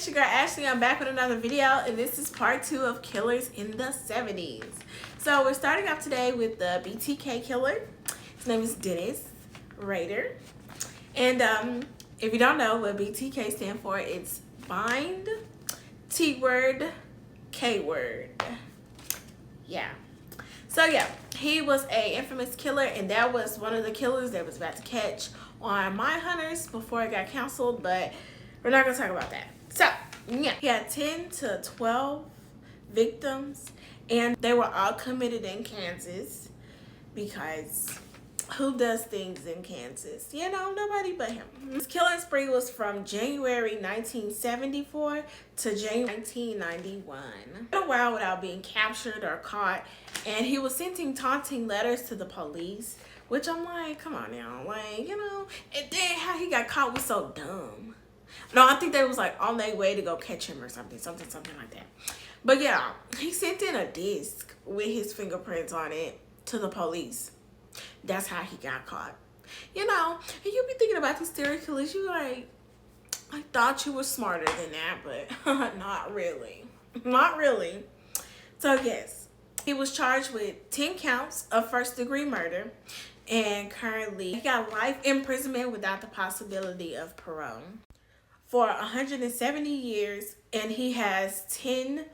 it's your girl Ashley. I'm back with another video, and this is part 2 of Killers in the 70s. So we're starting off today with the BTK killer. His name is Dennis Rader. And if you don't know what BTK stands for, it's bind, T-word, K-word. Yeah. So yeah, he was a infamous killer, and that was one of the killers that was about to catch on Mindhunters before it got canceled, but we're not gonna talk about that. So yeah, he had 10 to 12 victims, and they were all committed in Kansas, because who does things in Kansas? You know, nobody but him. His killing spree was from January 1974 to January 1991. A while without being captured or caught, and he was sending taunting letters to the police, which I'm like, come on now, like, you know. And then how he got caught was so dumb. No, I think they was like on their way to go catch him or something like that. But yeah, he sent in a disc with his fingerprints on it to the police. That's how he got caught. You know, and you be thinking about these serial killers, you like, I thought you were smarter than that, but not really. Not really. So yes, he was charged with 10 counts of first-degree murder, and currently he got life imprisonment without the possibility of parole for 170 years, and he has 10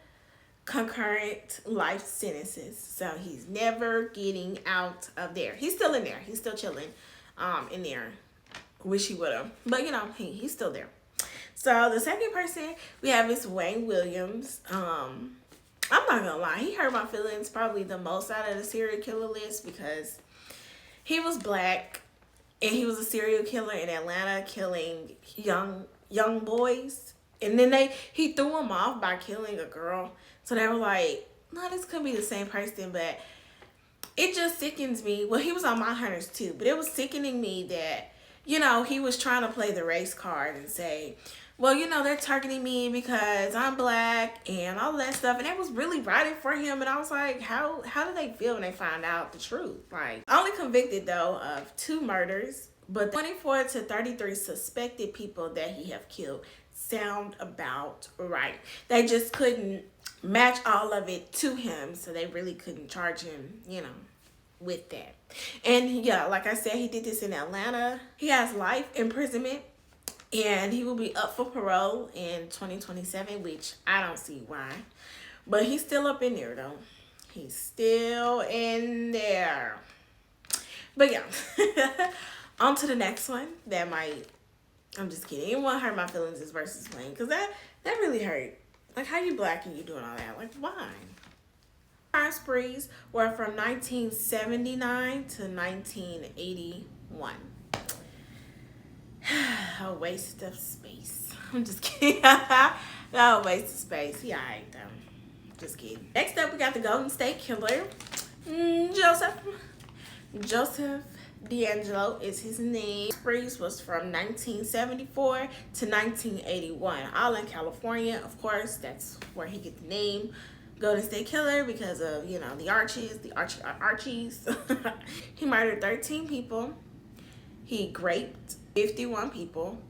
concurrent life sentences. So he's never getting out of there. He's still in there. He's still chilling in there. Wish he would have, but you know, he's still there. So the second person we have is Wayne Williams. I'm not gonna lie, he hurt my feelings probably the most out of the serial killer list, because he was black and he was a serial killer in Atlanta, killing young boys, and then he threw them off by killing a girl. So they were like, no, this could be the same person, but it just sickens me. Well, he was on Mindhunters too, but it was sickening me that, you know, he was trying to play the race card and say, well, you know, they're targeting me because I'm black and all that stuff. And it was really riding for him. And I was like, how do they feel when they find out the truth? Like, only convicted, though, of 2 murders, but 24 to 33 suspected people that he have killed sound about right. They just couldn't match all of it to him, so they really couldn't charge him, you know, with that. And yeah, like I said, he did this in Atlanta. He has life imprisonment, and he will be up for parole in 2027, which I don't see why. But he's still up in there, though. He's still in there. But yeah, on to the next one that might, I'm just kidding. It won't hurt my feelings as versus Wayne, because that really hurt. Like, how you black and you doing all that? Like, why? Crime sprees were from 1979 to 1981. A waste of space. I'm just kidding. No, waste of space. He alright though. Just kidding. Next up, we got the Golden State Killer. Joseph D'Angelo is his name. Sprees was from 1974 to 1981, all in California. Of course, that's where he get the name Golden State Killer, because of, you know, the Archies. He murdered 13 people. He raped 51 people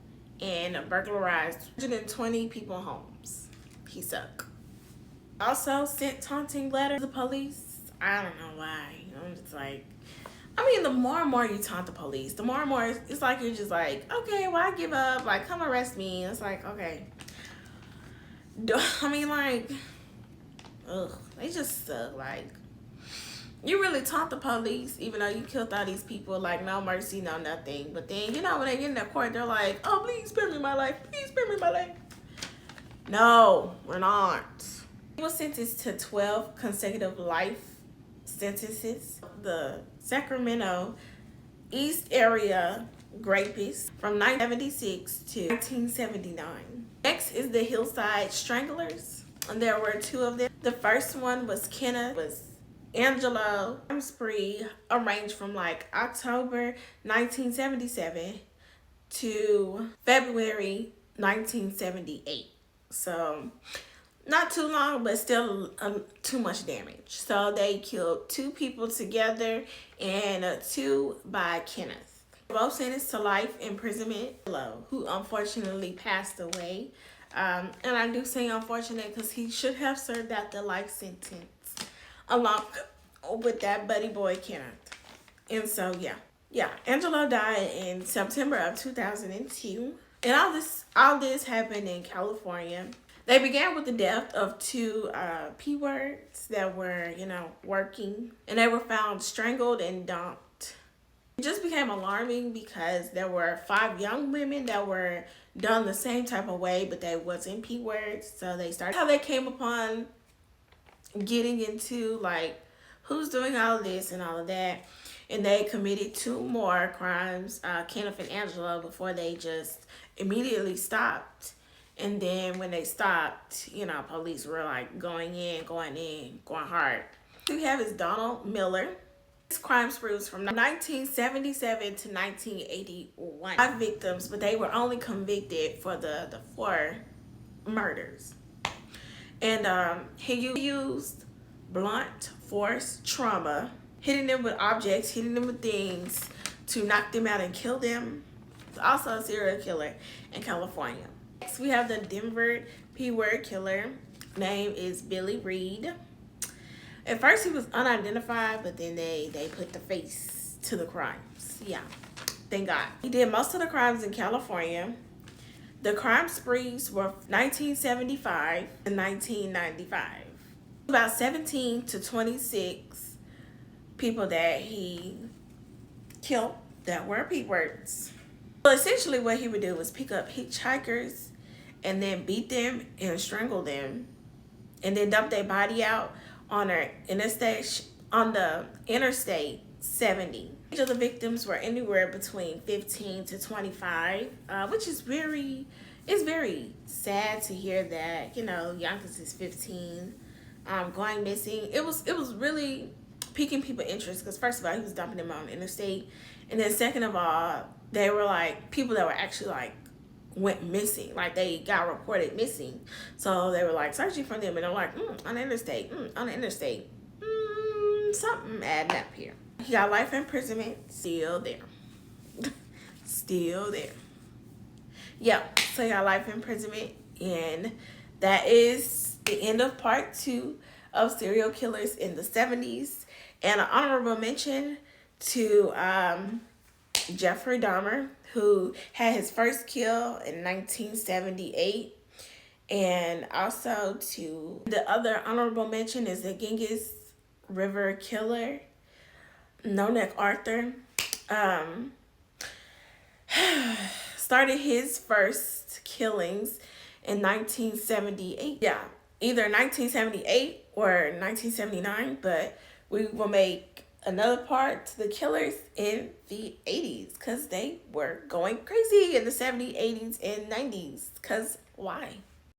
and burglarized 120 people's homes. He sucked. Also sent taunting letters to the police. I don't know why. I'm just like, I mean, the more and more you taunt the police, the more and more it's like you're just like, okay, well, I give up. Like, come arrest me. And it's like, okay. I mean, like, ugh, they just suck. Like, you really taunt the police, even though you killed all these people, like, no mercy, no nothing. But then, you know, when they get in their court, they're like, oh, please spare me my life. Please spare me my life. No, we're not. He was sentenced to 12 consecutive life sentences. The Sacramento East area rapist from 1976 to 1979. Next is the Hillside Stranglers, and there were 2 of them. The first one was Kenneth, was Angelo. Spree arranged from like October 1977 to February 1978. So not too long, but still too much damage. So they killed 2 people together and 2 by Kenneth. Both sentenced to life imprisonment. Who unfortunately passed away. And I do say unfortunate because he should have served out the life sentence along with that buddy boy Kenneth. And so, yeah, Angelo died in September of 2002. And all this happened in California. They began with the death of two P words that were, working, and they were found strangled and dumped. It just became alarming because there were 5 young women that were done the same type of way, but they wasn't P words. So they started how they came upon getting into like who's doing all of this and all of that. And they committed 2 more crimes, Kenneth and Angelo, before they just immediately stopped. And then when they stopped, police were like going hard. We have is Donald Miller. His crime spree was from 1977 to 1981. 5 victims, but they were only convicted for the 4 murders. And he used blunt force trauma, hitting them with objects, hitting them with things to knock them out and kill them. He's also a serial killer in California. Next, we have the Denver P-word killer. Name is Billy Reed. At first, he was unidentified, but then they put the face to the crimes. Yeah, thank God. He did most of the crimes in California. The crime sprees were 1975 and 1995. About 17 to 26 people that he killed that were P-words. Well, essentially what he would do was pick up hitchhikers and then beat them and strangle them and then dump their body out on the interstate 70. Each of the victims were anywhere between 15 to 25, which is very sad to hear that, youngest is 15, going missing. It was really piquing people's interest because first of all, he was dumping them on the interstate, and then second of all, they were like people that were actually like went missing, like they got reported missing. So they were like searching for them, and they're like, on the interstate, something adding up here. He got life imprisonment, still there. Still there. Yep, so he got life imprisonment, and that is the end of part 2 of serial killers in the 70s. And an honorable mention to Jeffrey Dahmer, who had his first kill in 1978. And also to the other honorable mention is the Genghis River Killer, No-Neck Arthur. Started his first killings in 1978. Yeah, either 1978 or 1979, but we will make another part to the killers in the 80s because they were going crazy in the 70s, 80s, and 90s. Because why?